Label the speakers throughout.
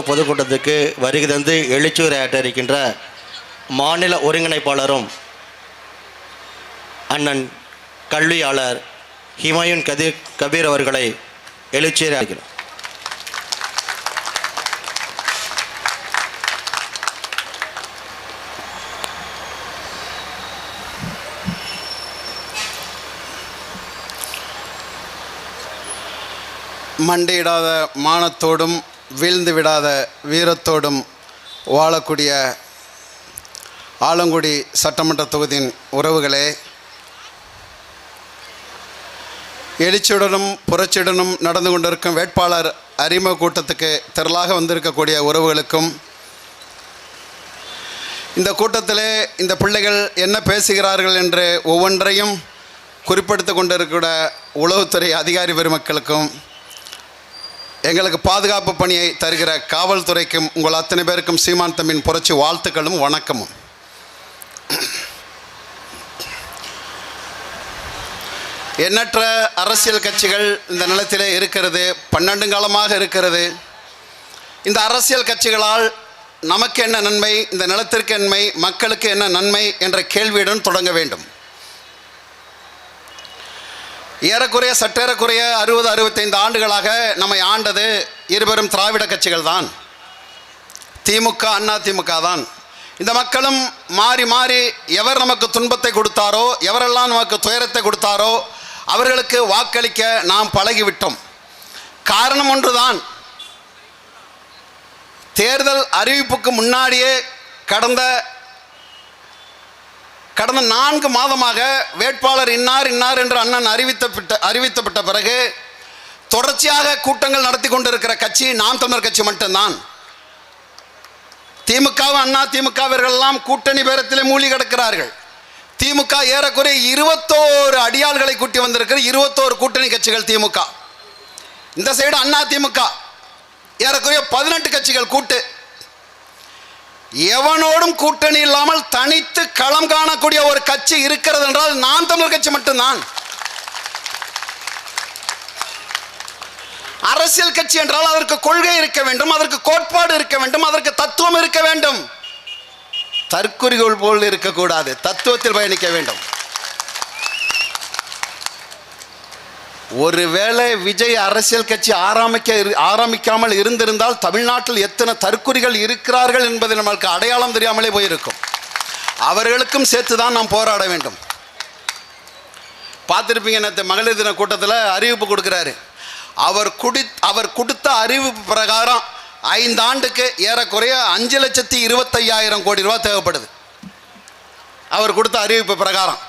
Speaker 1: பொதுக்கூட்டத்துக்கு வருகை தந்து எழுச்சியுரையாற்ற இருக்கின்ற மாநில ஒருங்கிணைப்பாளரும் அண்ணன் கல்வியாளர் ஹிமாயுன் கபீர் அவர்களை எழுச்சியுரையாற்றுகிறோம்.
Speaker 2: மண்டியிடாத மானத்தோடும் வீழ்ந்து விடாத வீரத்தோடும் வாழக்கூடிய ஆலங்குடி சட்டமன்ற தொகுதியின் உறவுகளே, எழுச்சியுடனும் புரட்சியுடனும் நடந்து கொண்டிருக்கும் வேட்பாளர் அறிமுக கூட்டத்துக்கு திரளாக வந்திருக்கக்கூடிய உறவுகளுக்கும், இந்த கூட்டத்திலே இந்த பிள்ளைகள் என்ன பேசுகிறார்கள் என்று ஒவ்வொன்றையும் குறிப்பிடுத்து கொண்டிருக்கிற உளவுத்துறை அதிகாரி பெருமக்களுக்கும், எங்களுக்கு பாதுகாப்பு பணியை தருகிற காவல்துறைக்கும், உங்கள் அத்தனை பேருக்கும் சீமான் தம்பியின் புரட்சி வாழ்த்துக்களும் வணக்கமும். எண்ணற்ற அரசியல் கட்சிகள் இந்த நிலத்திலே இருக்கிறது, 12 காலமாக இருக்கிறது. இந்த அரசியல் கட்சிகளால் நமக்கு என்ன நன்மை, இந்த நிலத்திற்கு நன்மை, மக்களுக்கு என்ன நன்மை என்ற கேள்வியுடன் தொடங்க வேண்டும். ஏறக்குறைய சற்றேறக்குறைய 60-65 ஆண்டுகளாக நம்மை ஆண்டது இருவரும் திராவிட கட்சிகள் தான், திமுக அண்ணா திமுக தான். இந்த மக்களும் மாறி மாறி எவர் நமக்கு துன்பத்தை கொடுத்தாரோ, எவரெல்லாம் நமக்கு துயரத்தை கொடுத்தாரோ அவர்களுக்கு வாக்களிக்க நாம் பழகிவிட்டோம். காரணம் ஒன்றுதான், தேர்தல் அறிவிப்புக்கு முன்னாடியே கடந்த 4 மாதமாக வேட்பாளர் இன்னார் இன்னார் என்று அண்ணன் அறிவித்தப்பட்ட பிறகு தொடர்ச்சியாக கூட்டங்கள் நடத்தி கொண்டிருக்கிற கட்சி நாம் தமிழர் கட்சி மட்டும்தான். திமுக அண்ணா திமுகவர்களெல்லாம் கூட்டணி பேரத்திலே மூழ்கி கிடக்கிறார்கள். திமுக ஏறக்குறைய 21 அடியாள்களை கூட்டி வந்திருக்கிற 21 கூட்டணி கட்சிகள் திமுக. இந்த சைடு அண்ணா திமுக ஏறக்குறைய 18 கட்சிகள் கூட்டு. எவனோடும் கூட்டணி இல்லாமல் தனித்து களம் காணக்கூடிய ஒரு கட்சி இருக்கிறது என்றால் நாம் தமிழர் கட்சி மட்டும்தான். அரசியல் கட்சி என்றால் அதற்கு கொள்கை இருக்க வேண்டும், அதற்கு கோட்பாடு இருக்க வேண்டும், அதற்கு தத்துவம் இருக்க வேண்டும். தற்குறிகள் போல் இருக்கக்கூடாது, தத்துவத்தில் பயணிக்க வேண்டும். ஒருவேளை விஜய் அரசியல் கட்சி ஆரம்பிக்காமல் இருந்திருந்தால் தமிழ்நாட்டில் எத்தனை தற்குறிகள் இருக்கிறார்கள் என்பது நமக்கு அடையாளம் தெரியாமலே போயிருக்கும். அவர்களுக்கும் சேர்த்து தான் நாம் போராட வேண்டும். பார்த்துருப்பீங்க, நேற்று மகளிர் தின கூட்டத்தில் அறிவிப்பு கொடுக்குறாரு. அவர் கொடுத்த அறிவிப்பு பிரகாரம் 5 ஆண்டுக்கு ஏறக்குறைய 5,25,000 கோடி ரூபா தேவைப்படுது. அவர் கொடுத்த அறிவிப்பு பிரகாரம்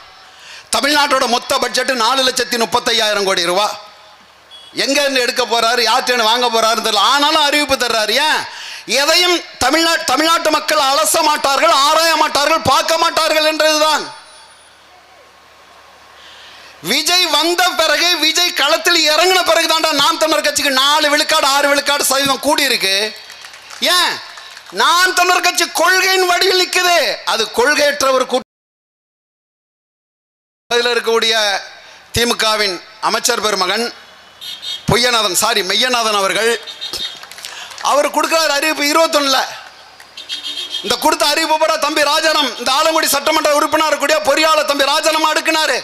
Speaker 2: தமிழ்நாட்டோட மொத்த பட்ஜெட் 4,35,000 கோடி ரூபா. எங்கேருந்து எடுக்க போறாரு, யார்கிட்ட வாங்க போறாருன்னு தெரியல. ஆனாலும் அறிவிப்பு தர்றாரு. ஏன்? எதையும் தமிழ்நாட்டு மக்கள் அலச மாட்டார்கள், ஆராய மாட்டார்கள், பார்க்க மாட்டார்கள் என்றதுதான். விஜய் வந்த பிறகு, விஜய் களத்தில் இறங்கின பிறகு தான்டா நாம் தமிழர் கட்சிக்கு 4 விழுக்காடு 6 விழுக்காடு சதவீதம் கூடி இருக்கு. ஏன்? நாம் தமிழர் கட்சி கொள்கையின் வடிவில் நிற்குது. அது கொள்கையற்ற ஒரு கூட்டம். இருக்கக்கூடிய திமுகவின் அமைச்சர் பெருமகன் மெய்யநாதன் அவர்கள் அவர் கொடுக்கிறார் அறிவிப்பு 21. இந்த கொடுத்த அறிவிப்பு போட தம்பி ராஜனம், இந்த ஆலங்குடி சட்டமன்ற உறுப்பினர் கூடிய பொறியாளர் தம்பி ராஜனம் அடுக்கினாரு.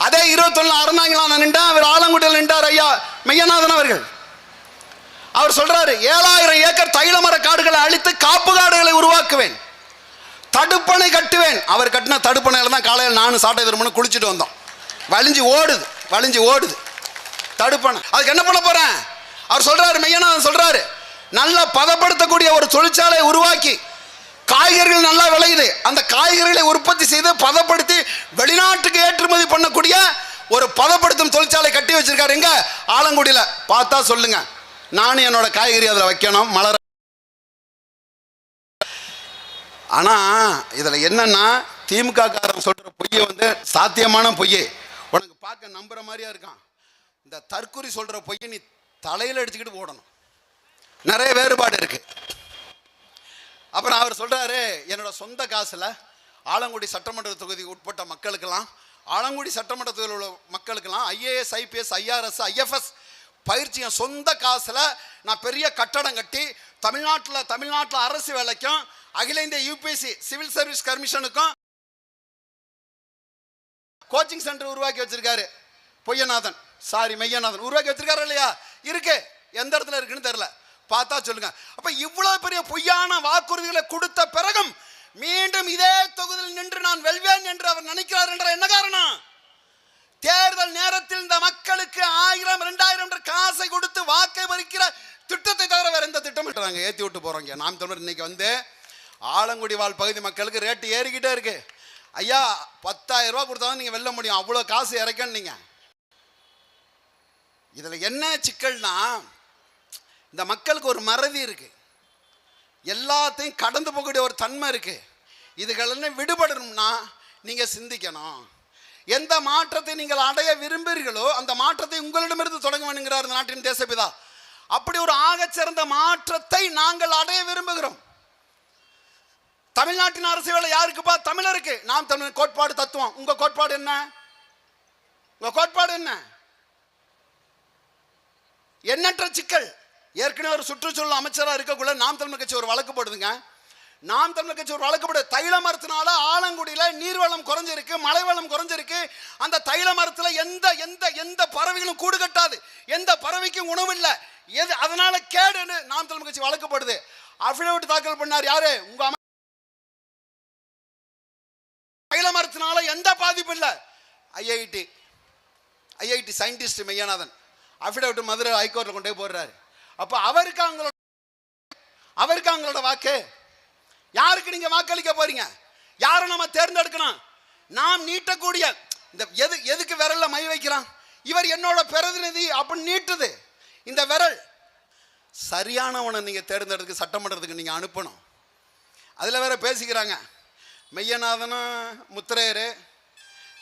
Speaker 2: அதே 21 அறந்தாங்களான நின்றா அவர் ஆலங்குடியில் நின்றார் ஐயா மெய்யநாதன் அவர்கள். அவர் சொல்றாரு, 7,000 ஏக்கர் தைலமர காடுகளை அழித்து காப்பு காடுகளை உருவாக்குவேன், தடுப்பணை கட்டுவேன். அவர் கட்டின தடுப்பணையில தான் காலையில் நானும் சாட்டை திருமணம் குளிச்சுட்டு வந்தோம். வலிஞ்சு ஓடுது தடுப்பணை. அதுக்கு என்ன பண்ண போறேன்? அவர் சொல்றாரு, மெய்யநாதன் சொல்றாரு, நல்லா பதப்படுத்தக்கூடிய ஒரு தொழிற்சாலை உருவாக்கி, காய்கறிகள் நல்லா விளையுது, அந்த காய்கறிகளை உற்பத்தி செய்து பதப்படுத்தி வெளிநாட்டுக்கு ஏற்றுமதி பண்ணக்கூடிய ஒரு பதப்படுத்தும் தொழிற்சாலை கட்டி வச்சிருக்காரு. எங்க? ஆலங்குடியில. பார்த்தா சொல்லுங்க, நானும் என்னோட காய்கறி அதில் வைக்கணும், மலர. ஆனா இதுல என்னன்னா, திமுக காரன் சொல்ற பொய்யை சாத்தியமான பொய்யே, உனக்கு பார்க்க நம்புற மாதிரியா இருக்கான். இந்த தற்குறி சொல்ற பொய்யை நீ தலையில அடிச்சுக்கிட்டு போடணும். நிறைய வேறுபாடு இருக்கு. அப்புறம் அவர் சொல்றாரு, என்னோட சொந்த காசுல ஆலங்குடி சட்டமன்ற தொகுதிக்கு உட்பட்ட மக்களுக்கெல்லாம், ஆலங்குடி சட்டமன்ற தொகுதியில் உள்ள மக்களுக்கெல்லாம் IAS IPS IRS IFS பயிற்சி என் சொந்த காசில் நான் பெரிய கட்டடம் கட்டி தமிழ்நாட்டில் அரசு வேலைக்கும் அகில இந்திய யூபிஎஸ்சி சிவில் சர்வீஸ் கமிஷனுக்கும் கோச்சிங் சென்டர் உருவாக்கி வச்சிருக்காரு மெய்யநாதன் உருவாக்கி வச்சிருக்காரு இல்லையா? இருக்கு. எந்த இடத்துல இருக்குன்னு தெரியல, பார்த்தா சொல்லுங்க. அப்ப இவ்வளவு பெரிய பொய்யான வாக்குறுதிகளை கொடுத்த பிறகும் மீண்டும் இதே தொகுதியில் நின்று நான் வெல்வேன் என்று அவர் நினைக்கிறார் என்ற என்ன காரணம்? தேர்தல் நேரத்தில் இந்த மக்களுக்கு 1000 2000 என்ற காசை கொடுத்து வாக்கை பறிக்கிற திட்டத்தை தவிர வேற எந்த திட்டம் ஏற்றி விட்டு போறோங்க. நாம் தமிழர் இன்னைக்கு வந்து ஆலங்குடி வாழ் பகுதி மக்களுக்கு ரேட்டு ஏறிக்கிட்டே இருக்கு. ஐயா 10,000 ரூபாய் கொடுத்தாலும் நீங்க வெல்ல முடியும், அவ்வளோ காசு இறக்கணும். நீங்க இதுல என்ன சிக்கல்னா, இந்த மக்களுக்கு ஒரு மறதி இருக்கு, எல்லாத்தையும் கடந்து போகக்கூடிய ஒரு தன்மை இருக்கு. இதுகளெல்லாம் விடுபடணும்னா நீங்க சிந்திக்கணும். எந்த மாற்றத்தை நீங்கள் அடைய விரும்புகிறீர்களோ அந்த மாற்றத்தை உங்களிடமிருந்து தொடங்க வேணுங்கிறார் இந்த நாட்டின் தேசப்பிதா. அப்படி ஒரு ஆகச்சிறந்த மாற்றத்தை நாங்கள் அடைய விரும்புகிறோம். தமிழ்நாட்டின் அரசு வேலை யாருக்குப்பா? தமிழருக்கு. நாம் தமிழர் கோட்பாடு தத்துவம். உங்க கோட்பாடு என்ன? உங்க கோட்பாடு என்ன? எண்ணற்ற சிக்கல். ஏற்கனவே ஒரு சுற்றுச்சூழல் அமைச்சராக இருக்கக்குள்ள நாம் தமிழர் கட்சி ஒரு வழக்கு போடுதுங்க. நாம் தமிழர் கட்சி ஒரு வழக்கு போடு. தைல மரத்தினால ஆலங்குடியில நீர்வளம் குறைஞ்சிருக்கு, மழை வளம் குறைஞ்சிருக்கு. அந்த தைல மரத்துல எந்த எந்த எந்த பறவைகளும் கூடு கட்டாது, எந்த பறவைக்கும் உணவு இல்லை, எது அதனால கேடுன்னு நாம் தமிழர் கட்சி வழக்கு போடுது. அபிடவிட் தாக்கல் பண்ணார் யாரு? உங்க தைல மரத்தினால எந்த பாதிப்பு இல்லை. IIT scientist Meyyanathan affidavit Madurai ஹைகோர்ட்ல கொண்டு போய் போடுறாரு. அப்ப அவருக்கு அவங்களோட வாக்கு. யாருக்கு நீங்க வாக்களிக்க போறீங்க? யாரை நம்ம தேர்ந்தெடுக்கணும்? நாம் நீட்டக்கூடிய இந்த எதுக்கு விரல்ல மை வைக்கிறான்? இவர் என்னோட பிரதிநிதி அப்படின்னு நீட்டுது இந்த விரல். சரியானவனை நீங்க தேர்ந்தெடுக்க சட்டமன்றத்துக்கு நீங்க அனுப்பணும். அதுல வேற பேசிக்கிறாங்க, மெய்யநாதனும் முத்திரையரு,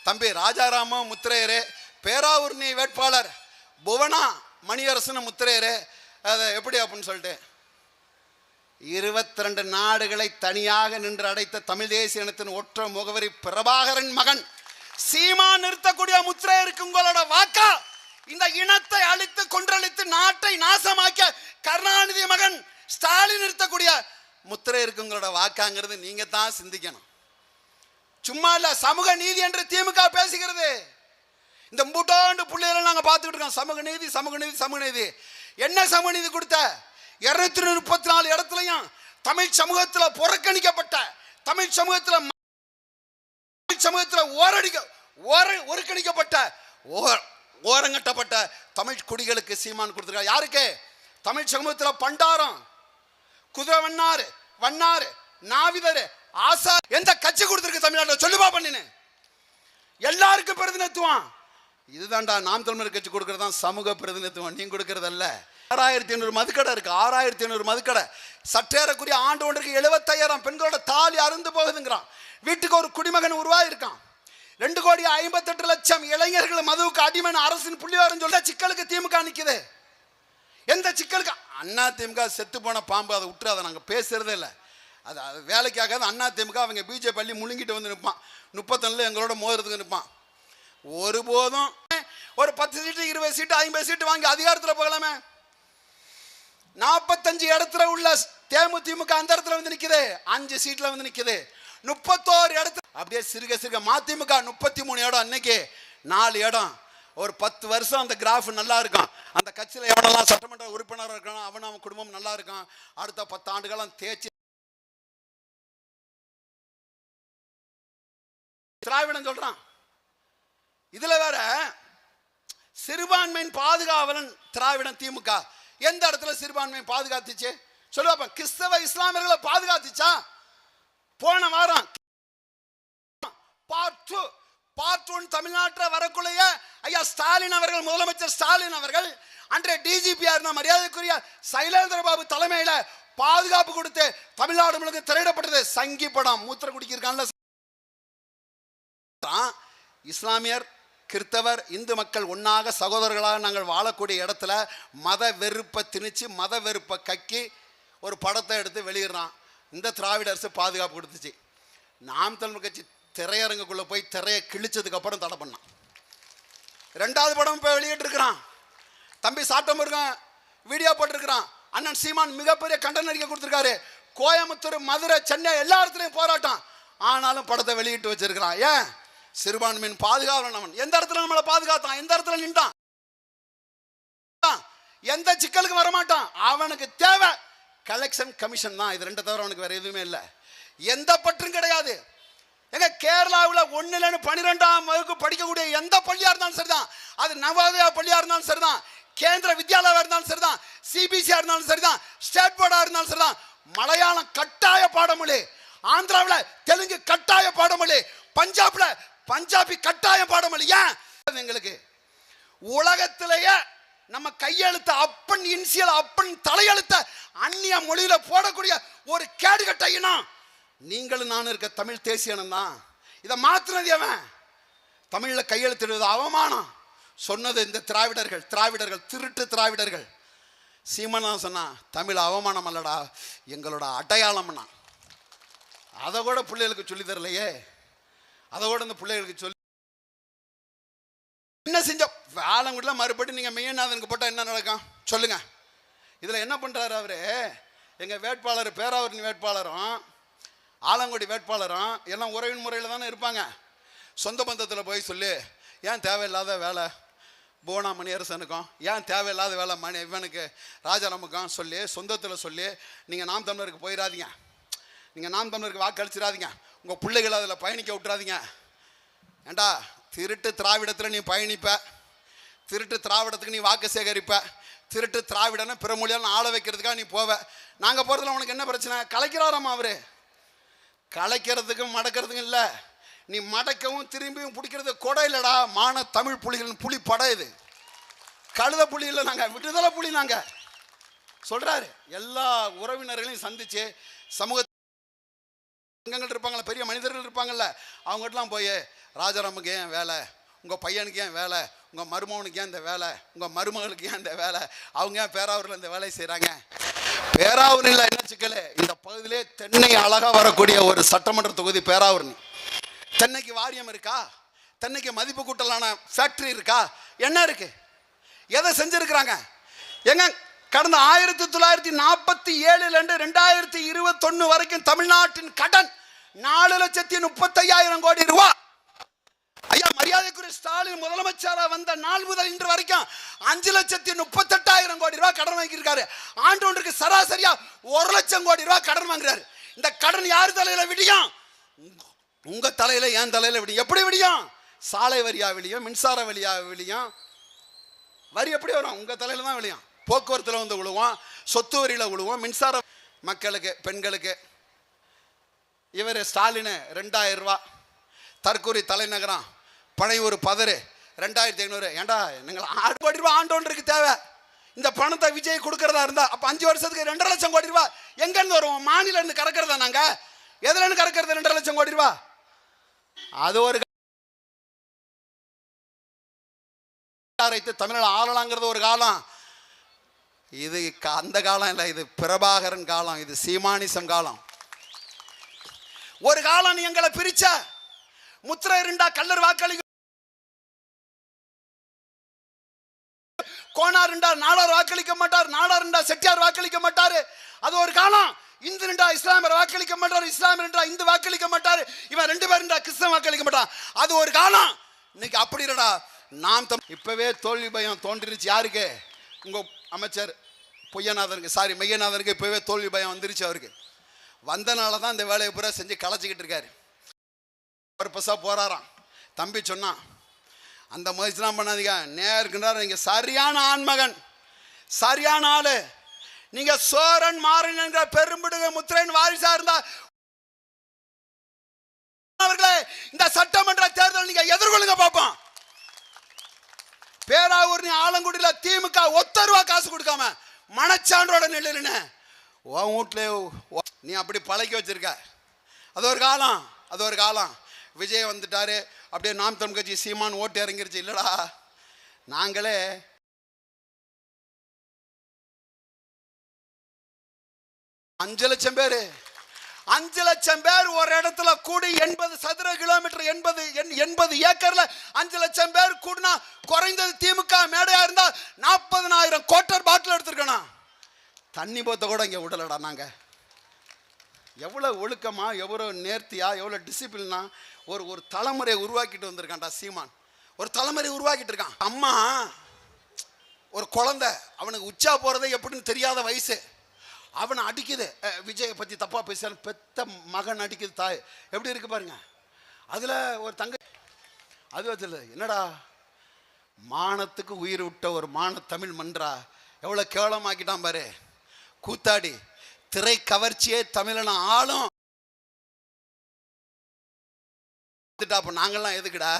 Speaker 2: தம்பி ராஜாராமும் முத்திரையரு, பேராவூர்ணி வேட்பாளர் புவனா மணியரசன் முத்திரையரு. அதை எப்படி அப்படின்னு சொல்லிட்டு 22 நாடுகளை தனியாக நின்று அடைத்த தமிழ் தேசிய இனத்தின் ஒற்ற முகவரி பிரபாகரன் மகன் சீமா நிறுத்தக்கூடிய முத்திரையருக்கு உங்களோட வாக்கா? இந்த இனத்தை அழித்து கொன்றளித்து நாட்டை நாசமாக்கிய கருணாநிதி மகன் ஸ்டாலின் நிறுத்தக்கூடிய முத்திரையருக்கு உங்களோட வாக்காங்கிறது நீங்க தான் சிந்திக்கணும். சும்மா இல்ல. சமூக நீதி என்று திமுக பேசுகிறது. இந்த மூட்டாண்டு பிள்ளைகளை நாங்க பார்த்துக்கிட்டு இருக்கோம். சமூக நீதி சமூக நீதி சமூக நீதி. என்ன சமூக நீதி கொடுத்த? 234 இடத்துலையும் தமிழ் சமூகத்தில் புறக்கணிக்கப்பட்ட, தமிழ் சமூகத்தில் ஒருக்கணிக்கப்பட்ட, ஓரங்கட்டப்பட்ட தமிழ் குடிகளுக்கு சீமான் கொடுத்துருக்காரு. யாருக்கு? தமிழ் சமூகத்தில் பண்டாரம், குதிரை வண்ணாறு, நாவிதர், ஆசா எந்த கட்சி கொடுத்துருக்கு தமிழ்நாட்டில்? சொல்லுவா பண்ணினு. எல்லாருக்கும் பிரதிநிதித்துவம். இதுதான்டா நாம் தமிழர் கட்சி கொடுக்கறது தான் சமூக பிரதிநிதித்துவம். நீங்க கொடுக்கறது அல்ல. 6500 மதுக்கடை இருக்கு. 6500 மதுக்கடை. சற்றேறக்குரிய ஆண்டு ஒன்றுக்கு 75,000 பெண்களோட தாலி அருந்து போகுதுங்கிறான். வீட்டுக்கு ஒரு குடிமகன் உருவாயிருக்கான். 2,58,00,000 இளைஞர்கள் மதுவுக்கு அடிமை அரசின் புள்ளிவாரம் சொல்ல சிக்கலுக்கு திமுக நிக்குது. எந்த சிக்கலுக்கு? அண்ணா திமுக செத்து போன பாம்பு, அதை விட்டு அதை நாங்கள் பேசுறதே இல்லை. அது வேலைக்காகாது. அண்ணா திமுக அவங்க பிஜேபி பள்ளி முழுங்கிட்டு வந்து நிற்பான். 34 எங்களோட மோதுறதுக்கு நிற்பான். ஒருபோதும் ஒரு 10 சீட்டு 20 சீட்டு 50 சீட்டு வாங்கி அதிகாரத்தில் போகலாமே. 45 இடத்துல உள்ள தேமுதிமுக அந்த இடத்துல வந்து நிக்குது, 5 சீட்ல வந்து நிக்குது. 31 இடத்துல அப்படியே சிறுக மதிமுக 33 இடம், அன்னைக்கு 4 இடம். ஒரு 10 வருஷம் அந்த கிராஃப் நல்லா இருக்கும். அந்த கட்சியில் எவனெல்லாம் சட்டமன்ற உறுப்பினராக இருக்கானோ அவன் குடும்பம் நல்லா இருக்கும். அடுத்த 10 ஆண்டுகளும் தேய்ச்சி திராவிடம் சொல்றான். இதுல வேற சிறுபான்மையின் பாதுகாவலன் திராவிடம் திமுக. எந்த இடத்துல சிறுபான்மையை பாதுகாத்துச்சு சொல்லுவாப்ப? கிறிஸ்தவ இஸ்லாமியர்களை பாதுகாத்துச்சா? போன வாரம் பார்ட் 1 தமிழ்நாட்டில் வரக்குள்ளைய ஐயா ஸ்டாலின் அவர்கள், முதலமைச்சர் ஸ்டாலின் அவர்கள் அன்றைய டிஜிபியா இருந்த மரியாதைக்குரிய சைலேந்திர பாபு தலைமையில பாதுகாப்பு கொடுத்து தமிழ்நாடு முழுக்க திரையிடப்பட்டது. சங்கி படம் மூத்திர குடிக்கிறான்ல. இஸ்லாமியர், கிறிஸ்தவர், இந்து மக்கள் ஒன்னாக சகோதரர்களாக நாங்கள் வாழக்கூடிய இடத்துல மத வெறுப்பை திணிச்சு, மத வெறுப்பை கக்கி ஒரு படத்தை எடுத்து வெளியிடுறான். இந்த திராவிட அரசு பாதுகாப்பு கொடுத்துச்சு. நாம் தமிழர் கட்சி திரையரங்குக்குள்ள போய் திரையை கிழிச்சதுக்கு அப்புறம் தடை பண்ணான். 2வது படம் இப்போ வெளியிட்டு இருக்கிறான். தம்பி சாட்டமுருகன் வீடியோ போட்டிருக்கிறான். அண்ணன் சீமான் மிகப்பெரிய கண்டன அறிக்கை கொடுத்திருக்காரு. கோயம்புத்தூர், மதுரை, சென்னை எல்லா இடத்துலையும் போராட்டம். ஆனாலும் படத்தை வெளியிட்டு வச்சிருக்கிறான். ஏன்? சிறுபான்மையின் பாதுகாவலன். எந்த இடத்துல நம்மளை பாதுகாத்தான்? எந்த இடத்துல நின்றான்? எந்த சிக்கலுக்கு வரமாட்டான். அவனுக்கு தேவை கலெக்ஷன் கமிஷன் தான். இது ரெண்டு தவிர அவனுக்கு வேற எதுவுமே இல்லை. எந்த பற்றும் கிடையாது. எங்க கேரளாவில் 1லேருந்து 12ஆம் வகுப்பு படிக்கக்கூடிய எந்த பள்ளியா இருந்தாலும் சரிதான், அது நவோதயா பள்ளியா இருந்தாலும் சரிதான், கேந்திர வித்யாலயா இருந்தாலும் சரிதான், சிபிசிஆ இருந்தாலும் சரிதான், ஸ்டேட் போர்டா இருந்தாலும் சரிதான், மலையாளம் கட்டாய பாடமொழி, ஆந்திராவில் தெலுங்கு கட்டாய பாடமொழி, பஞ்சாப்ல பஞ்சாபி கட்டாய பாடமொழி. ஏன்? எங்களுக்கு உலகத்திலேயே நம்ம கையெழுத்த அப்பன் இன்சியல் அப்பன் தலையெழுத்த அந்நிய மொழியில போடக்கூடிய ஒரு கேடுகட்ட இனம் நீங்களும் நானும் இருக்க தமிழ் தேசியனம் தான். இதை மாத்தினது அவன். தமிழ்ல கையெழுத்திடுவது அவமானம். சொன்னது இந்த திராவிடர்கள் திருட்டு திராவிடர்கள். சீமான் தான் சொன்னா, தமிழ் அவமானம் அல்லடா, எங்களோட அடையாளம்னா. அதை கூட பிள்ளைகளுக்கு சொல்லி தரலையே. அதை கூட இந்த பிள்ளைகளுக்கு சொல்லி என்ன செஞ்ச ஆலங்குடியில் மறுபடியும் நீங்கள் மெய்யநாதனுக்கு போட்டால் என்ன நடக்கும் சொல்லுங்க. இதில் என்ன பண்ணுறாரு அவரு? எங்கள் வேட்பாளர் பேராவூரணி வேட்பாளரும் ஆலங்குடி வேட்பாளரும் எல்லாம் உறவின் முறையில் தானே இருப்பாங்க. சொந்த பந்தத்தில் போய் சொல்லி, ஏன் தேவையில்லாத வேலை போனா மணியரசனுக்கும், ஏன் தேவையில்லாத வேலை இவனுக்கு ராஜாராமுக்கும் சொல்லி சொந்தத்தில் சொல்லி நீங்கள் நாம் தமிழருக்கு போயிடாதீங்க, நீங்கள் நாம் தமிழருக்கு வாக்களிச்சிடாதீங்க, உங்கள் பிள்ளைகளை அதில் பயணிக்க விட்டுறாதீங்க. ஏண்டா, திருட்டு திராவிடத்தில் நீ பயணிப்ப, திருட்டு திராவிடத்துக்கு நீ வாக்கு சேகரிப்ப, திருட்டு திராவிடனை பிற மொழியால் ஆள வைக்கிறதுக்காக நீ போவ. நாங்கள் போகிறதுல உனக்கு என்ன பிரச்சனை? கலைக்கிறாராமா அவரு. கலைக்கிறதுக்கும் மடக்கிறதுக்கும் இல்லை, நீ மடக்கவும் திரும்பியும் பிடிக்கிறது கொடை இல்லடா. மான தமிழ் புலிகளின் புலி படை இது. கழுத புலி இல்லை, நாங்கள் விடுதலை புலி. நாங்கள் சொல்றாரு. எல்லா உறவினர்களையும் சந்திச்சு சமூக இருப்பாங்கள்ல, பெரிய மனிதர்கள் இருப்பாங்கல்ல, அவங்ககிட்டலாம் போய் ராஜாராமுக்கு ஏன் வேலை, உங்கள் பையனுக்கு ஏன் வேலை, உங்கள் மருமகனுக்கு ஏன் இந்த வேலை, உங்கள் மருமகளுக்கு ஏன் இந்த வேலை, அவங்க ஏன் பேராவூரில் இந்த வேலையை செய்கிறாங்க? பேராவூரில் என்ன சிக்கல்? இந்த பகுதியிலே தென்னை அழகாக வரக்கூடிய ஒரு சட்டமன்ற தொகுதி பேராவூரணி. தென்னைக்கு வாரியம் இருக்கா? தென்னைக்கு மதிப்பு கூட்டலான ஃபேக்டரி இருக்கா? என்ன இருக்கு? எதை செஞ்சிருக்கிறாங்க? எங்க கடந்த 1947 2021 வரைக்கும் தமிழ்நாட்டின் கடன் 4,35,000 கோடி ரூபாய். ஐயா, மரியாதைக்குரிய ஸ்டாலின் முதலமைச்சராக வந்த நாள் முதல் இன்று வரைக்கும் 5,38,000 கோடி ரூபாய் கடன் வாங்கியிருக்காரு. ஆண்டு ஒன்றுக்கு சராசரியா 1,00,000 கோடி ரூபாய் கடன் வாங்குறாரு. இந்த கடன் யார் தலையில விடியும்? உங்க தலையில, என் தலையில விடியும். எப்படி விடியும்? சாலை வரியா விழியும், மின்சார வரியா விழியும். வரி எப்படி வரும்? உங்க தலையில தான் விழியும். போக்குவரத்துல வந்து விழுவோம், சொத்து வரியில விழுவோம், மின்சார மக்களுக்கு பெண்களுக்கு. இவர் ஸ்டாலின் 2,000 ரூபாய் தற்கூரி தலைநகரம் பனையூர் பதறு 2,500. ஏண்டா, நீங்கள் 6 கோடி ரூபாய் ஆண்டோன்றுக்கு தேவை. இந்த பணத்தை விஜய் கொடுக்கறதா இருந்தா அப்ப 5 வருஷத்துக்கு 2,00,000 கோடி ரூபாய் எங்க இருந்து வரும்? மாநில இருந்து கறக்கிறதா? நாங்க எதுல இருந்து கறக்கிறது 2,00,000 கோடி ரூபாய்? அது ஒரு தமிழ் ஆளலாங்கிறது ஒரு காலம். இது அந்த காலம் இல்லை, இது பிரபாகரன் காலம், இது சீமானிசம் காலம். ஒரு காலம் நீ எங்களை பிரிச்ச. முத்திரை இருந்தா கல்லர் வாக்களி, கோனார் இருந்தா நாடார் வாக்களிக்க மாட்டார், நாடார் இருந்தா செட்டியார் வாக்களிக்க மாட்டாரு. அது ஒரு காலம். இந்து இருந்தா இஸ்லாமியர் வாக்களிக்க மாட்டார், இஸ்லாமியர் இருந்தா இந்து வாக்களிக்க மாட்டாரு, இவன் 2 பேர் இருந்தா கிறிஸ்தவன் வாக்களிக்க மாட்டான். அது ஒரு காலம். இன்னைக்கு அப்படி இல்லடா. நாம் இப்பவே தோல்வி பயம் தோன்றிருச்சு. யாருக்கு? உங்க அமைச்சர் பொய்யநாதனுக்கு, மெய்யநாதனுக்கு இப்பவே தோல்வி பயம் வந்துருச்சு. அவருக்கு வந்தனால தான் இந்த வேலையை பூரா செஞ்சு களைச்சிக்கிட்டு இருக்காரு. பர்பஸா போறாராம். தம்பி சொன்னான், அந்த முயற்சிலாம் பண்ணாதீங்க, நேருக்குன்றார். நீங்க சரியான ஆண்மகன், சரியான ஆளு. நீங்க சோரன் மாறன் என்ற பெரும்பிடுக முத்திரையின் வாரிசா இருந்தா அவர்களே இந்த சட்டமன்ற தேர்தல் நீங்க எதிர்கொள்ளுங்க பார்ப்போம். பேராவூர் ஆலங்குடியில திமுக 1 ரூபா காசு கொடுக்காம மனச்சான்றோட நெல்லுன்னு உன் வீட்டுல நீ அப்படி பழக்கி வச்சிருக்க. அது ஒரு காலம், அது ஒரு காலம். விஜய் வந்துட்டாரு, அப்படியே நாம் தமிழ் கட்சி சீமான் ஓட்டு இறங்கிருச்சு. இல்லடா, நாங்களே 5 லட்சம் பேரு 5 லட்சம் பேர் ஒரு இடத்துல கூடி 80 சதுர கிலோமீட்டர் 80 ஏக்கர்ல 5 லட்சம் பேர் கூடினா குறைந்தது திமுக மேடையா இருந்தா 40,000 கோட்டர் பாட்டில் எடுத்திருக்கணும். தண்ணி போத்த கூட இங்க விடலடா. நாங்க எவ்வளவு ஒழுக்கமா, எவ்வளவு நேர்த்தியா, எவ்வளவு டிசிப்ளினா ஒரு தலைமுறையை உருவாக்கிட்டு வந்திருக்கான்டா சீமான். ஒரு தலைமுறை உருவாக்கிட்டு இருக்கான். அம்மா ஒரு குழந்தை, அவனுக்கு உச்சா போறதே எப்படின்னு தெரியாத வயசு, அவனை அடிக்குது. விஜயை பத்தி தப்பா பேச பெத்த மகன் அடிக்குது தாய். எப்படி இருக்கு பாருங்க. அதுல ஒரு தங்க அது என்னடா மானத்துக்கு உயிர் விட்ட ஒரு தமிழ் மன்றா எவ்வளவு கேவலமாக்கிட்டான் பாரு. கூத்தாடி திரை கவர்ச்சியே தமிழன ஆளும். அப்ப நாங்கள்லாம் எதுக்குடா?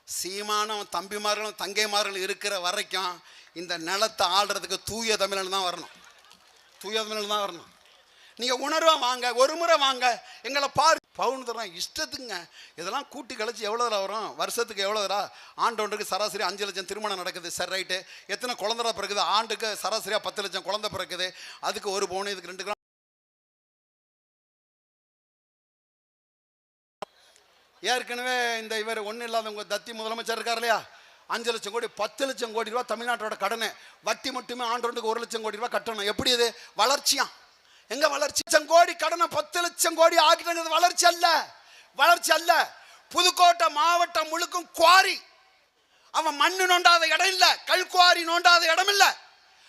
Speaker 2: சீமானும் தம்பிமார்களும் தங்கைமார்களும் இருக்கிற வரைக்கும் இந்த நிலத்தை ஆள்றதுக்கு தூய தமிழன் தான் வரணும். தூய தமிழன் தான் வரணும். நீங்க உணர்வா வாங்க, ஒரு முறை வாங்க, எங்களை பாரு. பவுன் தரோம் இஷ்டத்துக்குங்க. இதெல்லாம் கூட்டி கழிச்சு எவ்வளோதா வரும்? வருஷத்துக்கு எவ்வளோதா? ஆண்டொன்றுக்கு சராசரி 5 லட்சம் திருமணம் நடக்குது. சரி ரைட்டு. எத்தனை குழந்தை பிறகுது? ஆண்டுக்கு சராசரியாக 10 லட்சம் குழந்தை பிறக்குது. அதுக்கு 1 பவுன், இதுக்கு 2 கிராம். ஏற்கனவே இந்த இவர் ஒன்றும் இல்லாதவங்க தத்தி முதலமைச்சர் இருக்கார் இல்லையா, 5 லட்சம் கோடி 10 லட்சம் கோடி ரூபா தமிழ்நாட்டோட கடனை வட்டி மட்டுமே ஆண்டொன்றுக்கு 1 லட்சம் கோடி ரூபா கட்டணும். எப்படி இது வளர்ச்சியா? எங்க வளர்ச்சி? லட்சம் கோடி கடனை 10 லட்சம் கோடி ஆக்கிட்டது வளர்ச்சி அல்ல. வளர்ச்சி அல்ல. புதுக்கோட்டை மாவட்டம் முழுக்கும் குவாரி. அவன் மண்ணு நோண்டாத இடம் இல்ல, கல் குவாரி நோண்டாத இடம் இல்ல.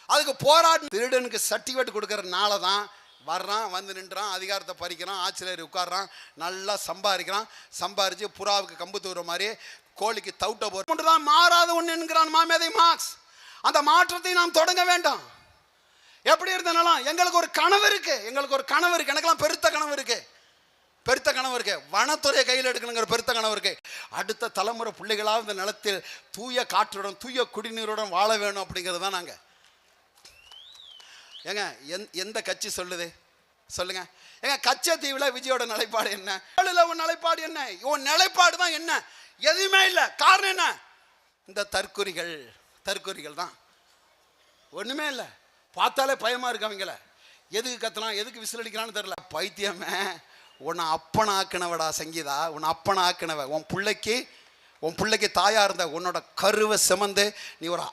Speaker 2: அதுக்கு போராட்டம். திருடனுக்கு சர்டிஃபிகேட் கொடுக்கறதுனால தான் வர்றான், வந்து நின்றான், அதிகாரத்தை பறிக்கிறான், ஆட்சியர் உட்கார்றான், நல்லா சம்பாதிக்கிறான். சம்பாரிச்சு புறாவுக்கு கம்பு தூர மாதிரி கோழிக்கு தவுட்ட போறான். மாறாத ஒன்று என்கிறான் மாமேதை மார்க்ஸ். அந்த மாற்றத்தை நாம் தொடங்க வேண்டாம். எப்படி இருந்தாலும் எங்களுக்கு ஒரு கனவு இருக்கு. எனக்கெல்லாம் பெருத்த கனவு இருக்கு. வனத்துறையை கையில் எடுக்கணுங்கிற பெருத்த கனவு இருக்கு. அடுத்த தலைமுறை பிள்ளைகளாக இந்த நிலத்தில் தூய காற்றுடன் தூய குடிநீருடன் வாழ வேணும் அப்படிங்கிறது தான் நாங்கள். ஏங்க எந்த கட்சி சொல்லுது சொல்லுங்க? ஏங்க கச்சத்தீவில் விஜயோட நிலைப்பாடு என்ன? உன் நிலைப்பாடு என்ன? உன் நிலைப்பாடு தான் என்ன? எதுவுமே இல்லை. காரணம் என்ன? இந்த தற்குறிகள் தான். ஒண்ணுமே இல்லை. பார்த்தாலே பயமா இருக்கு அவங்கள. எதுக்கு கத்தலாம், எதுக்கு விசில் அடிக்கிறான்னு தெரியல. பைத்தியமே, உன்னை அப்பனை ஆக்கினவடா சங்கீதா. உன்னை அப்பனை ஆக்கினவ. உன் பிள்ளைக்கு தாயா இருந்த உன்னோட கருவை சுமந்து நீ ஒரு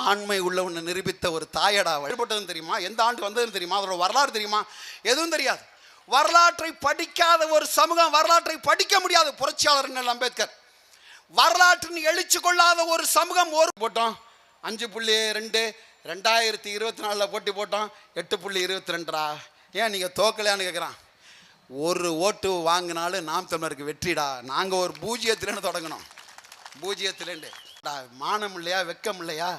Speaker 2: ஆண்மை உள்ளவனை நிரூபித்த ஒரு தாயடா. வழிபட்டதுன்னு தெரியுமா? எந்த ஆண்டு வந்ததுன்னு தெரியுமா? அதோட வரலாறு தெரியுமா? எதுவும் தெரியாது. வரலாற்றை படிக்காத ஒரு சமூகம் வரலாற்றை படிக்க முடியாது. புரட்சியாளர் அம்பேத்கர். வரலாற்றின் எழுச்சி கொள்ளாத ஒரு சமூகம். ஒரு போட்டோம் 5.2 2024 போட்டி போட்டோம் 8.22. ஏன் நீங்கள் தோக்கலையான்னு கேட்குறான். ஒரு ஓட்டு வாங்கினாலும் நாம் தமிழருக்கு வெற்றிடா. நாங்கள் ஒரு 0 தொடங்கணும். 0 மானம் இல்லையா, வெக்கம் இல்லையா?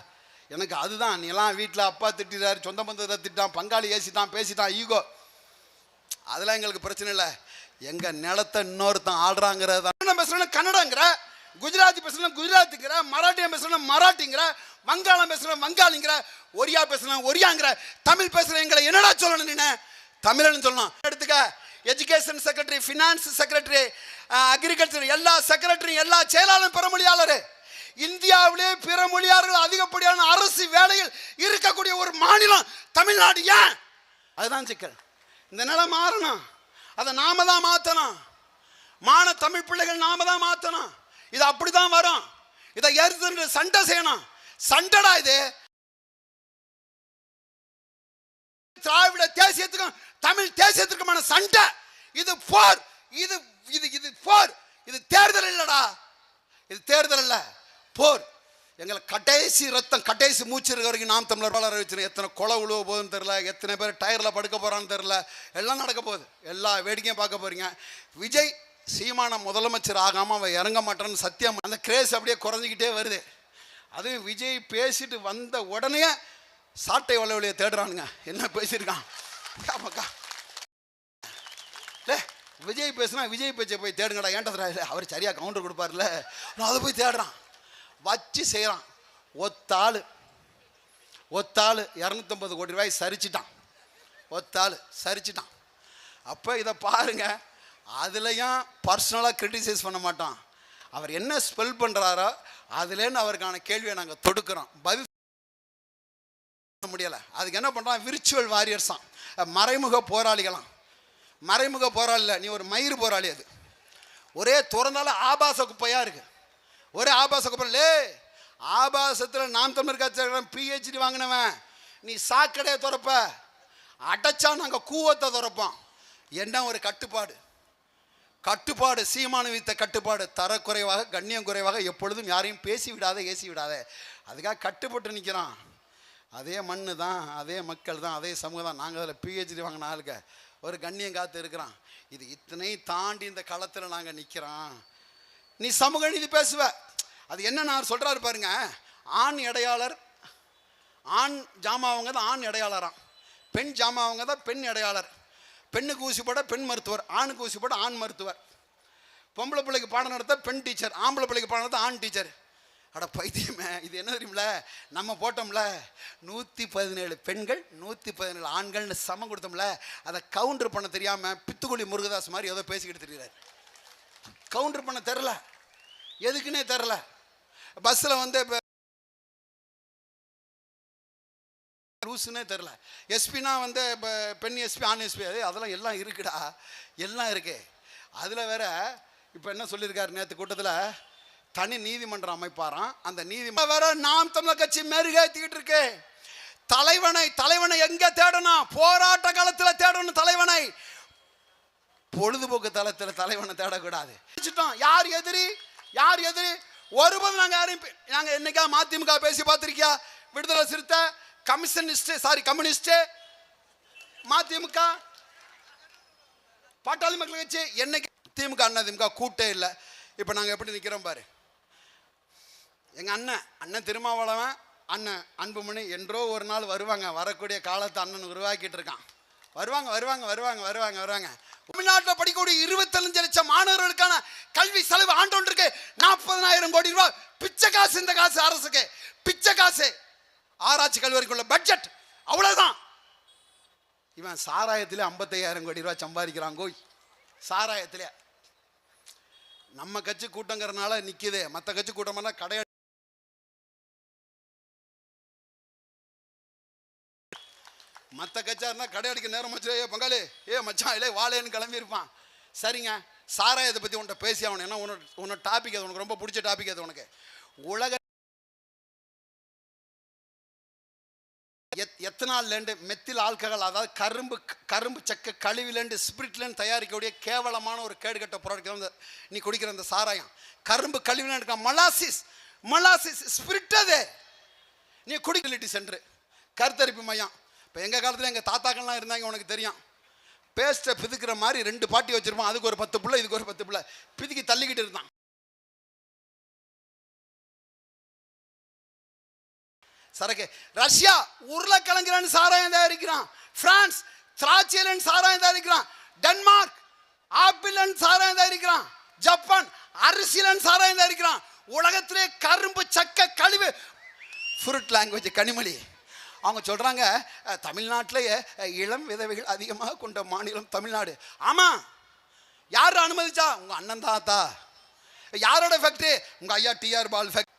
Speaker 2: எனக்கு அதுதான். நீலாம் வீட்டில் அப்பா திட்டாரு, சொந்த பந்தத்தை திட்டான், பங்காளி ஏசிட்டான், பேசிட்டான், ஈகோ, அதெல்லாம் எங்களுக்கு பிரச்சனை இல்லை. எங்கள் நிலத்தை இன்னொருத்தன் ஆடுறாங்கிறத பேசுகிறேன். கன்னடங்கிற, குஜராத்தி பேசுகிறேன் குஜராத்திங்கிற, மராட்டியம் பேசுகிறேன் மராட்டிங்கிற, வங்காளம் பேசுகிறேன் வங்காளிங்கிற, ஒரியா பேசுகிறேன் ஒரியாங்கிற, தமிழ் பேசுகிறேன். எங்களை என்னடா சொல்லணும்? நீ தமிழன் சொல்லணும். எடுத்துக்க, education secretary, finance secretary, agriculture எல்லா செக்ரட்டரி, எல்லா செயலாளரும் பிறமொழியாளர். இந்தியாவிலே பிற மொழியாளர்கள் அதிகப்படியான அரசு வேலையில் இருக்கக்கூடிய ஒரு மாநிலம் தமிழ்நாடு. ஏன்? அதுதான் சிக்கல். இந்த நிலை மாறணும். அதை நாம தான் மாற்றணும். தமிழ் பிள்ளைகள் நாம தான் மாற்றணும். இது அப்படிதான் வரும். இதை எதிர்த்து சண்டை செய்யணும். சண்டைடா இது. திராவிட தேசியத்துக்கும் தமிழ் தேசியத்துக்குமான சண்டை. இது போர். இது போர். இது தேர்தல் இல்லடா. இது தேர்தல் இல்ல, போர். எங்களை கடைசி ரத்தம், கடைசி மூச்சு இருக்க வரைக்கும் நாம் தமிழர் வளர வச்சு. எத்தனை கொலை உழுவ போகுதுன்னு தெரியல, எத்தனை பேர் டயரில் படுக்க போகிறான்னு தெரியல. எல்லாம் நடக்க போகுது. எல்லா வேடிக்கையும் பார்க்க போகிறீங்க. விஜய் சீமான முதலமைச்சர் ஆகாமல் அவன் இறங்க மாட்டான்னு சத்தியம். அந்த கிரேஸ் அப்படியே குறைஞ்சிக்கிட்டே வருது. அதுவும் விஜய் பேசிட்டு வந்த உடனே சாட்டை வளவழியை தேடுறானுங்க. என்ன பேசியிருக்கான்? இல்லை, விஜய் பேசுனா விஜய் பேச்சை போய் தேடுங்கடா. ஏன்டா அவர் சரியாக கவுண்டர் கொடுப்பார்ல, நான் அதை போய் தேடுறான். வச்சு செய்கிறான். ஒத்தாள் 250 கோடி ரூபாய் சரிச்சிட்டான். சரிச்சிட்டான். அப்போ இதை பாருங்க. அதுலேயும் பர்சனலாக கிரிட்டிசைஸ் பண்ண மாட்டான். அவர் என்ன ஸ்பெல் பண்ணுறாரோ அதுலேருந்து அவருக்கான கேள்வியை நாங்கள் தொடுக்கிறோம். பதில் முடியலை. அதுக்கு என்ன பண்ணுறான்? விர்ச்சுவல் வாரியர்ஸாம், மறைமுக போராளிகளாம். மறைமுக போராளி இல்லை, நீ ஒரு மயிர் போராளி. அது ஒரே திறந்தால ஆபாச குப்பையாக இருக்கு, ஒரே ஆபாச குப்பை. லே ஆபாசத்தில் நாம் தமிழர் கட்சி பிஹெச்டி வாங்கினவன் நீ சாக்கடையை திறப்ப, அடைச்சா நாங்கள் கூவத்தை திறப்போம். என்ன ஒரு கட்டுப்பாடு, கட்டுப்பாடு சீமானு வித்த கட்டுப்பாடு. தரக்குறைவாக கண்ணியம் குறைவாக எப்பொழுதும் யாரையும் பேசி விடாத ஏசி விடாத, அதுக்காக கட்டுப்பட்டு நிற்கிறான். அதே மண்ணு தான், அதே மக்கள் தான், அதே சமூகம் தான். நாங்கள் அதில் பிஹெச்டி வாங்கின ஆளுங்க ஒரு கண்ணியம் காத்து இருக்கிறான். இது இத்தனை தாண்டி இந்த களத்தில் நாங்கள் நிற்கிறோம். நீ சமூக நீதி பேசுவ, அது என்ன நான் சொல்கிறாரு பாருங்க. ஆண் இடையாளர், ஆண் ஜாமாவங்க தான் ஆண் இடையாளராம், பெண் ஜாமாவங்க தான் பெண் இடையாளர். பெண்ணுக்கு ஊசி போட பெண் மருத்துவர், ஆணுக்கு ஊசி போட ஆண் மருத்துவர். பொம்பளை பிள்ளைக்கு பாடம் நடத்த பெண் டீச்சர், ஆம்பளை பிள்ளைக்கு பாடம் நடத்த ஆண் டீச்சர். அட பைத்தியமே, இது என்ன தெரியுமில, நம்ம போட்டோம்ல 117 பெண்கள் 117 ஆண்கள்னு சமம் கொடுத்தோம்ல, அதை கவுண்டர் பண்ண தெரியாமல் பித்துக்குழி முருகதாஸ் மாதிரி ஏதோ பேசிக்கிட்டு தெரியுறாரு. கவுண்டர் பண்ண தெரில, எதுக்குன்னே தெரில. பஸ்ஸில் வந்து இப்போ ரூல்ஸ்னே தெரில. எஸ்பினா வந்து இப்போ பெண் எஸ்பி ஆண் எஸ்பி, அதெல்லாம் எல்லாம் இருக்குடா, எல்லாம் இருக்கு. அதில் வேற இப்போ என்ன சொல்லியிருக்காரு நேற்று கூட்டத்தில், தனி நீதிமன்றம் அமைப்பாராம். அந்த நீதிமன்றம் வேற நாம் தமிழர் கட்சி மெருகேற்றிக்கிட்டு இருக்கு. தலைவனை எங்க தேடணும்? போராட்ட காலத்தில் தேடணும் தலைவனை, பொழுதுபோக்கு தளத்தில் தலைவனை தேடக்கூடாது. யார் எதிரி யார் எதிரி ஒருபோதும் நாங்கள் யாரையும் நாங்கள் என்னைக்கா மதிமுக பேசி பார்த்துருக்கியா? விடுதலை சிறுத்தை, கம்யூனிஸ்ட், மதிமுக, பாட்டாளி மக்கள் கட்சி, என்னைக்கு திமுக அண்ணா திமுக கூட்டே இல்லை. இப்போ நாங்கள் எப்படி நிற்கிறோம் பாரு. எங்கள் அண்ணன் திருமாவளவன், அண்ணன் அன்புமணி என்றோ ஒரு நாள் வருவாங்க. வரக்கூடிய காலத்தை அண்ணன் உருவாக்கிட்டு இருக்கான். வருவாங்க. தமிழ்நாட்டில் படிக்கக்கூடிய 25 லட்சம் மாணவர்களுக்கான கல்வி செலவு ஆண்டொன்றுக்கு 40,000 கோடி ரூபாய் பிச்சை காசு. இந்த காசு அரசுக்கு பிச்சை காசு. ஆராய்ச்சி கல்விக்குள்ள பட்ஜெட் அவ்வளவுதான். இவன் சாராயத்திலே 55,000 கோடி ரூபாய் சம்பாதிக்கிறான். கோய் சாராயத்திலே. நம்ம கட்சி கூட்டங்கிறனால நிக்குது, மற்ற கட்சி கூட்டம்னா கடை மற்ற கட்சியா இருந்தால் கடை அடிக்க நேரம் வச்சு பங்காளி மச்சான் இல்லை வாழேன்னு கிளம்பி இருப்பான். சரிங்க, சாராயத்தை பற்றி உன்ட்ட பேசி ஆகணும். ஏன்னா உன்னோட டாபிக் அது, உனக்கு ரொம்ப பிடிச்ச டாபிக் அது. உனக்கு உலக எத்தனால்லேருந்து மெத்தில் ஆல்கஹால், அதாவது கரும்பு சக்க கழிவுலேருந்து ஸ்பிரிட்லேருந்து தயாரிக்கக்கூடிய கேவலமான ஒரு கேடுகட்ட ப்ராடக்ட் வந்து நீ குடிக்கிற அந்த சாராயம். கரும்பு கழிவுலேருந்து இருக்க மலாசிஸ் ஸ்பிரிட் அது நீ குடிக்கலிட்டி சென்று கருத்தரிப்பு மையம். இப்போ எங்கள் காலத்தில் எங்கள் தாத்தாக்கள்லாம் இருந்தாங்க, உனக்கு தெரியும். பேஸ்ட்டை பிதுக்கிற மாதிரி 2 பாட்டி வச்சுருப்பான். அதுக்கு ஒரு 10 பிள்ளை, இதுக்கு ஒரு 10 பிள்ளை, பிதுக்கி தள்ளிக்கிட்டு இருந்தான். சரக்கு ரஷ்யா உருளைக்கிழங்குலன்னு சாராயம் தயாரிக்கிறான். பிரான்ஸ் திராட்சையிலன்னு சாராயம் தயாரிக்கிறான். டென்மார்க் ஆப்பிள்னு சாராயம் தயாரிக்கிறான். ஜப்பான் அரிசிலன்னு சாராயம் தயாரிக்கிறான். உலகத்திலே கரும்பு சக்க கழிவு ஃப்ரூட் லாங்குவேஜ் கனிமொழி அவங்க சொல்கிறாங்க, தமிழ்நாட்டிலேயே இளம் விதவைகள் அதிகமாக கொண்ட மாநிலம் தமிழ்நாடு. ஆமாம், யார் அனுமதிச்சா? உங்கள் அண்ணன் தாத்தா. யாரோட ஃபேக்ட்ரி? உங்கள் ஐயா டிஆர் பால் ஃபேக்ட்ரி.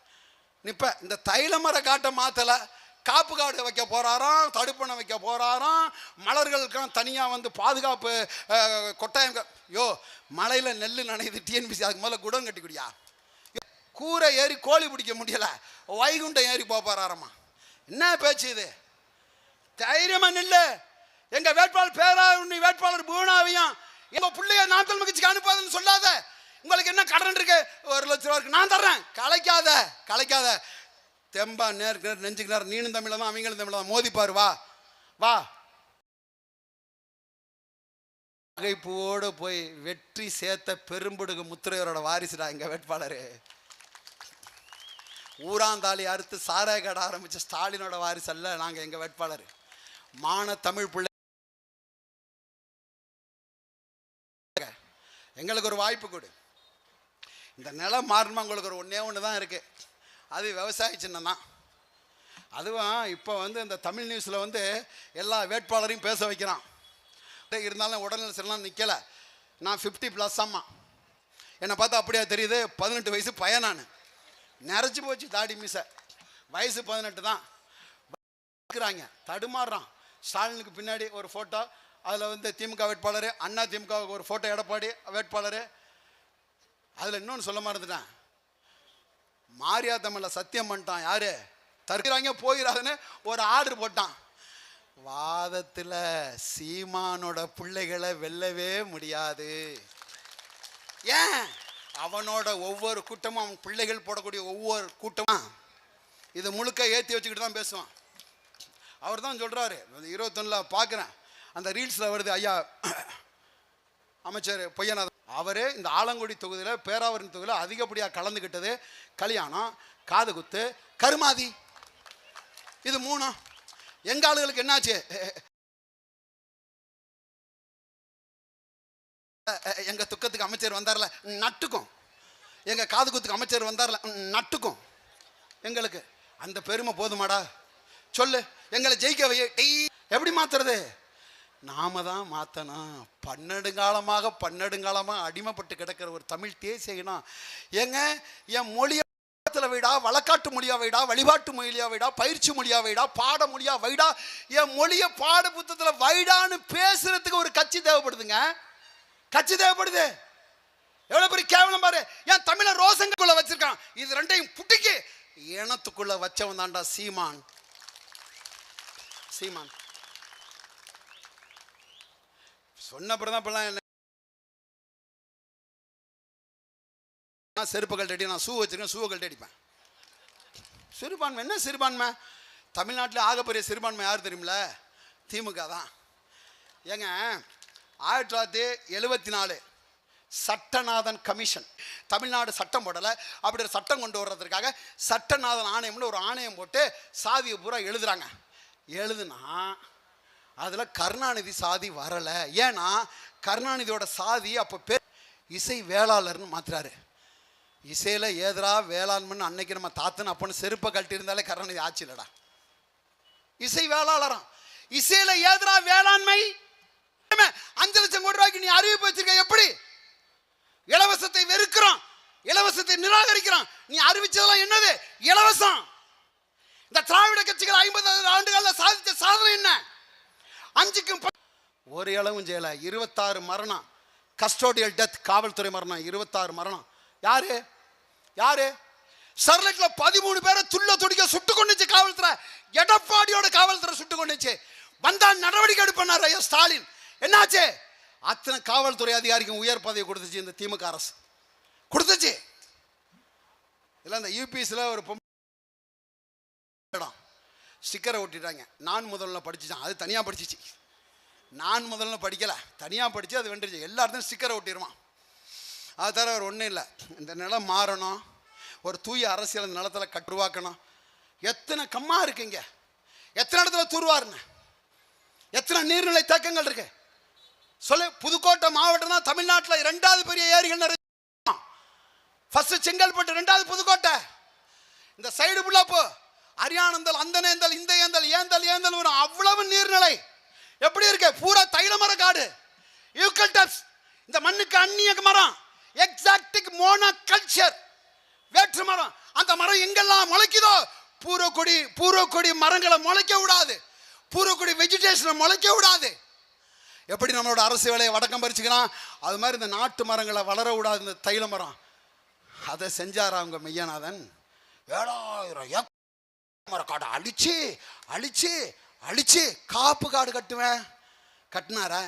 Speaker 2: இப்போ இந்த தைல மர காட்டை மாற்றலை, காப்பு காடு வைக்க போகிறாராம், தடுப்பணை வைக்க போகிறாராம், மலர்களுக்கெல்லாம் தனியாக வந்து பாதுகாப்பு கொட்டாயம். மலையில் நெல் நனையுது டிஎன்பிசி, அதுக்கு மேலே குடம் கட்டி குடியா. கூரை ஏறி கோழி பிடிக்க முடியலை, வைகுண்டம் ஏறி போகிறாராம்மா. என்ன பேச்சு இது? தைரியமா நில்லு. எங்க வேட்பாளர் பேராவூரணி வேட்பாளர் பூனாவையும் எங்க பிள்ளைய நாம் தமிழ் கட்சிக்கு அனுப்பாதுன்னு சொல்லாத. உங்களுக்கு என்ன கடன் இருக்கு? 1 லட்சம் ரூபாய் நான் தர்றேன். கலைக்காத தெம்பா நேருக்கு நெஞ்சுக்கு நேரம். நீனும் தமிழ் தான், அவங்களும் தமிழ் தான். மோதிப்பாரு. வா பூவோடு போய் வெற்றி சேர்த்த பெரும்படுகு முத்துரையரோட வாரிசுடா எங்க வேட்பாளர். ஊராந்தாளி அறுத்து சாராய கடை ஆரம்பிச்ச ஸ்டாலினோட வாரிசு அல்ல நாங்கள். எங்கள் வேட்பாளர் மான தமிழ் பிள்ளை. எங்களுக்கு ஒரு வாய்ப்பு கொடு. இந்த நிலம் மாறணுமா? உங்களுக்கு ஒரு ஒன்று தான் இருக்குது, அது விவசாய சின்னம் தான். அதுவும் இப்போ வந்து இந்த தமிழ் நியூஸில் வந்து எல்லா வேட்பாளரையும் பேச வைக்கிறான். இருந்தாலும் உடல்நிலை சரிலாம் நிற்கலை. நான் 50+ அம்மா. என்னை பார்த்தா அப்படியா தெரியுது? 18 வயசு பையன். நான் நிறைச்சி போச்சு தாடி மீசை. வயசு 18 தான். தடுமாறுறான். ஸ்டாலினுக்கு பின்னாடி ஒரு ஃபோட்டோ, அதில் வந்து திமுக வேட்பாளர், அண்ணா திமுகவுக்கு ஒரு ஃபோட்டோ எடப்பாடி வேட்பாளர். அதில் இன்னொன்று சொல்ல மறந்துட்டேன், மாரியாத்தம்மல சத்தியம் பண்ணிட்டான். யாரு தற்கிறாங்க போயிடாதுன்னு ஒரு ஆர்டர் போட்டான். வாதத்தில் சீமானோட பிள்ளைகளை வெல்லவே முடியாது. ஏன்? அவனோட ஒவ்வொரு கூட்டமும், அவன் பிள்ளைகள் போடக்கூடிய ஒவ்வொரு கூட்டமும் இது முழுக்க ஏற்றி வச்சுக்கிட்டு தான் பேசுவான். அவர் தான் சொல்கிறாரு, 21 பார்க்குறேன், அந்த ரீல்ஸில் வருது, ஐயா அமைச்சர் பொய்யநாதன் அவரே இந்த ஆலங்குடி தொகுதியில், பேராவூரணி தொகுதியில் அதிகப்படியாக கலந்துக்கிட்டது கல்யாணம், காது குத்து, கருமாதி, இது 3. எங்கள் ஆளுகளுக்கு என்னாச்சு? எங்கள் துக்கத்துக்கு அமைச்சர் வந்தார்ல நட்டுக்கும், எங்கள் காது குத்துக்கு அமைச்சர் வந்தார்ல நட்டுக்கும். எங்களுக்கு அந்த பெருமை போதுமாடா? சொல்லு, எங்களை ஜெயிக்க வை. எப்படி மாத்துறது? நாம தான் மாற்றணும். பன்னெடுங்காலமாக அடிமைப்பட்டு கிடக்கிற ஒரு தமிழ் தேசியனா ஏங்க, என் மொழியை வைடா, வழக்காட்டு மொழியா வைடா, வழிபாட்டு மொழியா வைடா, பயிற்சி மொழியா வைடா, பாட மொழியா வைடா, என் மொழியை பாட புத்தகத்தில் வைடான்னு பேசுறதுக்கு ஒரு கட்சி தேவைப்படுதுங்க. கட்சி தேவைப்படுது. எவ்வளவு பெரிய கேவலம் பாரு. என் தமிழ ரோசங்களுக்குள்ள வச்சிருக்கான். இது ரெண்டையும் புட்டிக்கு இனத்துக்குள்ள வச்சவன் தான்டா சீமான். சீமான் சொன்னப்பறம் இப்பெல்லாம் செருப்பு கழட்டி அடி, நான் ஷூ வச்சிருக்கேன், ஷூவை கழட்டி அடிப்பேன். சிறுபான்மை என்ன சிறுபான்மை? தமிழ்நாட்டில் ஆகப்பெரிய சிறுபான்மை யார் தெரியுமில? திமுக தான். ஏங்க 1974 சட்டநாதன் கமிஷன், தமிழ்நாடு சட்டம் போடலை, அப்படி ஒரு சட்டம் கொண்டு வர்றதுக்காக சட்டநாதன் ஆணையம்னு ஒரு ஆணையம் போட்டு சாதியை பூரா எழுதுறாங்க. எழுதுனா அதில் கருணாநிதி சாதி வரலை. ஏன்னா கருணாநிதியோட சாதி அப்போ பேர் இசை வேளாளர்னு மாத்துறாரு. இசையில் ஏதரா வேளாண்மைன்னு அன்னைக்கு நம்ம தாத்தன் அப்பன்னு செருப்பை கழட்டி இருந்தாலே கருணாநிதி ஆட்சி இல்லடா. இசை வேளாளராம். இசையில் ஏதரா வேளாண்மை 5 லட்சம் கோடி ரூபாய்க்கு நீ அறிவிப்பு வச்சிருக்க. எப்படி? இலவசத்தை வெறுக்கிறான், இலவசத்தை நிராகரிக்கிறான். நீ அறிவிச்சதெல்லாம் என்னது? இலவசம். இந்த திராவிட கட்சிகள் 50 ஆண்டுகளில் சாதித்த சாதனை என்ன? 5க்கும் ஒரு இளவும் செய்யல. 26 மரணம், கஸ்டோடியல் டெத், காவல்துறை மரணம் 26 மரணம். யாரு யாரு? ஸ்டெர்லைட்ல 13 பேரை துள்ள துடிக்க சுட்டு கொண்டுச்சு காவல்துறை. எடப்பாடியோட காவல்துறை சுட்டு கொண்டுச்சு. வந்தா நடவடிக்கை எடுப்பார் ஐயா ஸ்டாலின். என்னாச்சு? அத்தனை காவல்துறை அதிகாரிக்கும் உயர் பதவி கொடுத்துச்சு இந்த திமுக அரசு. கொடுத்துச்சு. இல்லை இந்த யூபிஎஸ்ல ஒரு ஸ்டிக்கரை ஒட்டிட்டாங்க. நான் முதல்ல படிச்சுச்சான், அது தனியாக படிச்சிச்சு. நான் முதல்ல படிக்கலை, தனியாக படித்து அது வென்றுச்சு. எல்லாத்தையும் ஸ்டிக்கரை ஒட்டிடுவான். அது தவிர அவர் ஒன்றும் இல்லை. இந்த நிலம் மாறணும், ஒரு தூய அரசியல் இந்த நிலத்தில் கட்டுருவாக்கணும். எத்தனை கம்மா இருக்குங்க, எத்தனை இடத்துல தூர்வாருன்னு, எத்தனை நீர்நிலை தேக்கங்கள் இருக்கு சொல்லு. புதுக்கோட்டை மாவட்டம் தான் தமிழ்நாட்டில் 2வது பெரிய ஏரிகள். ஃபர்ஸ்ட் செங்கல்பட்டு, 2வது புதுக்கோட்டை. இந்த சைடு ஃபுல்லா போ, அரியானந்தல், அந்தனேந்தல், இந்த ஏந்தல், ஏந்தல் வரும். அவ்வளவு நீர்நிலை எப்படி இருக்கு? பூரா தைல மர காடு, யூக்கல்டப்ஸ். இந்த மண்ணுக்கு அந்நிய மரம், எக்ஸாக்டிக் மோனோகல்ச்சர், வேற்று மரம். அந்த மரம் எங்கெல்லாம் முளைக்குதோ, பூர்வக்குடி மரங்களை முளைக்க விடாது, பூர்வக்குடி வெஜிடேஷனை முளைக்க விடாது. எப்படி நம்மளோட அரசு வேலையை வடக்கம் பறிச்சுக்கலாம், அது மாதிரி இந்த நாட்டு மரங்களை வளர விடாது. இந்த தைல மரம் அதை செஞ்சாரா அவங்க மெய்யநாதன்? 7000 மரக்காடு அழிச்சு அழிச்சு அழிச்சு காப்பு காடு கட்டுவேன் கட்டினாரா?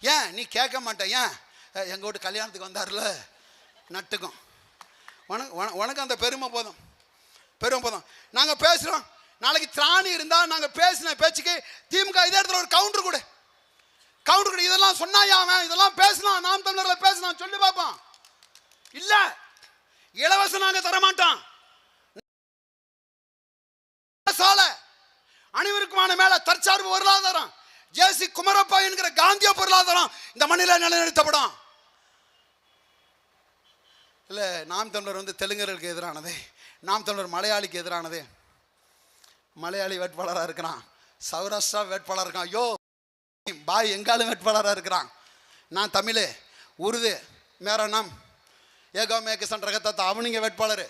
Speaker 2: ஏன் நீ கேட்க மாட்டேன்? ஏன் எங்கள் வீட்டு கல்யாணத்துக்கு வந்தார்ல நட்டுக்கும். உனக்கு அந்த பெருமை போதும், பெருமை போதும். நாங்கள் பேசுகிறோம். நாளைக்கு திராணி இருந்தால் நாங்கள் பேசின பேச்சுக்கு திமுக இதே இடத்துல ஒரு கவுண்டர் கொடு. இதெல்லாம் சொன்னாயா அவன்? இதெல்லாம் பேசலாம், நாம் தமிழர்ல பேசலாம், சொல்லி பார்ப்போம். இல்லை, இலவசம் நாங்கள் தரமாட்டோம். அனைவருக்குமான மேல தற்சார்பு பொருளாதாரம், ஜேசி குமரப்பா என்கிற காந்திய பொருளாதாரம் இந்த மண்ணில் நிலைநிறுத்தப்படும். இல்ல நாம் தமிழர் வந்து தெலுங்கர்களுக்கு எதிரானது, நாம் தமிழர் மலையாளிக்கு எதிரானது. மலையாளி வேட்பாளராக இருக்கிறான், சௌராஷ்டிரா வேட்பாளராக இருக்கான். ஐயோ பாய் எங்காலும் வேட்பாளராக இருக்கிறான். நான் தமிழ், உருது, மேரா நாம் ஏகோ மேகசன் ரகத்தா, அவனுங்க வேட்பாளர்.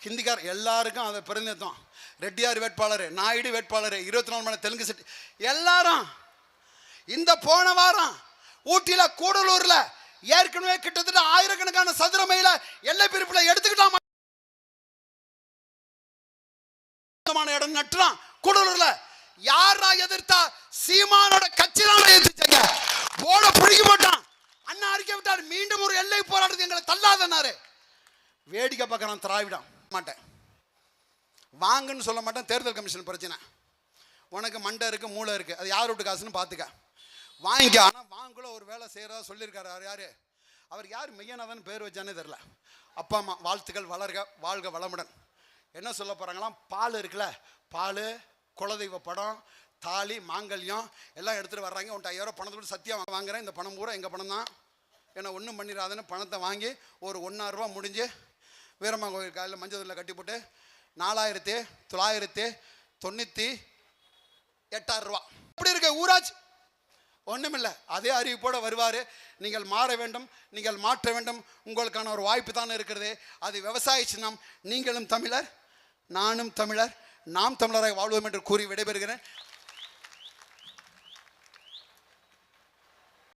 Speaker 2: ஹிந்திக்கார் எல்லாருக்கும் அதை பிரதிநிதித்துவம். ரெட்டியார் வேட்பாளர், நாயுடு வேட்பாளர், 24 மணி தெலுங்கு செட்டி, எல்லாரும் இந்த போன வாரம் ஊட்டியில கூடலூர்ல ஏற்கனவே கிட்டத்தட்ட ஆயிரக்கணக்கான சதுர மைல எல்லை பிரிப்புல எடுத்துக்கிட்டான் இடம் நட்டுறான் கூடலூர்ல. யாரா எதிர்த்தா? சீமானோட கட்சி தான் எதிர்த்தாங்க. போட பிடிக்க மாட்டான். அண்ணா அறிக்கை விட்டார், மீண்டும் ஒரு எல்லை போராட்டத்தை எங்களை தள்ளாதனாரு. வேடிக்கை பார்க்கறான் திராவிடம். மாட்டேன் வாங்கன்னு சொல்ல மாட்டேன். தேர்தல் கமிஷன் பிரச்சனை. உனக்கு மண்டை இருக்கு, மூளை இருக்கு, அது யார் விட்டு காசுன்னு பார்த்துக்க, வாங்கிக்க. ஆனால் வாங்கக்குள்ள ஒரு வேலை செய்கிறதா சொல்லியிருக்காரு. யாரு அவர்? யார் மெய்யனாதான் பேர் வச்சானே தெரில. அப்பா அம்மா வாழ்த்துக்கள், வளர்க, வாழ்க வளமுடன். என்ன சொல்ல போகிறாங்களாம்? பால் இருக்குல்ல, பால், குலதெய்வ படம், தாலி, மாங்கல்யம் எல்லாம் எடுத்துகிட்டு வர்றாங்க. உன்ட்ட 5000 பணத்தை விட்டு சத்தியம் வாங்குறேன், இந்த பணம் பூரா எங்கள் பணம் தான், ஏன்னா ஒன்றும் பண்ணிடாதுன்னு பணத்தை வாங்கி ஒரு 1,000 ரூபா முடிஞ்சு வீரம்மா கோயில் காலையில் மஞ்சள் கட்டி போட்டு 4,998 ரூபா. அப்படி இருக்க ஊராட்சி ஒன்றுமில்லை. அதே அறிவிப்போடு வருவார். நீங்கள் மாற வேண்டும், நீங்கள் மாற்ற வேண்டும், உங்களுக்கான ஒரு வாய்ப்பு தான் இருக்கிறது. அது விவசாய சின்னம். நீங்களும் தமிழர், நானும் தமிழர், நாம் தமிழராக வாழ்வோம் என்று கூறி விடைபெறுகிறேன்.